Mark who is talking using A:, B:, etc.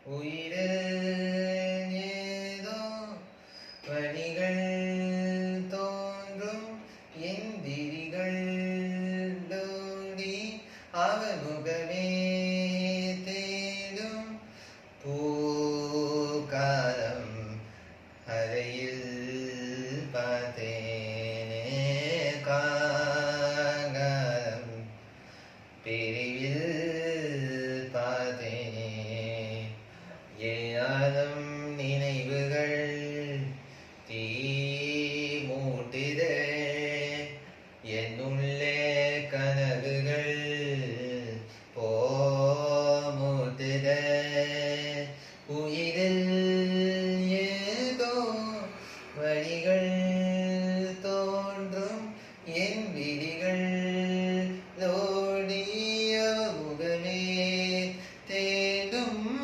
A: உயிரில் ஏதோ வழிகள் தோன்றும் என் விழிகள் டோடி அவள் முகமே தேடும் பூக்காலம் அறையில் பார்த்தேனே காங்காலம் பிரிவில் பார்த்தேனே ஏயாலும் நினைவுகள் தீ மூட்டிதே என்னுள்ளே கனவுகள் போமுட்டுதே உயிரில்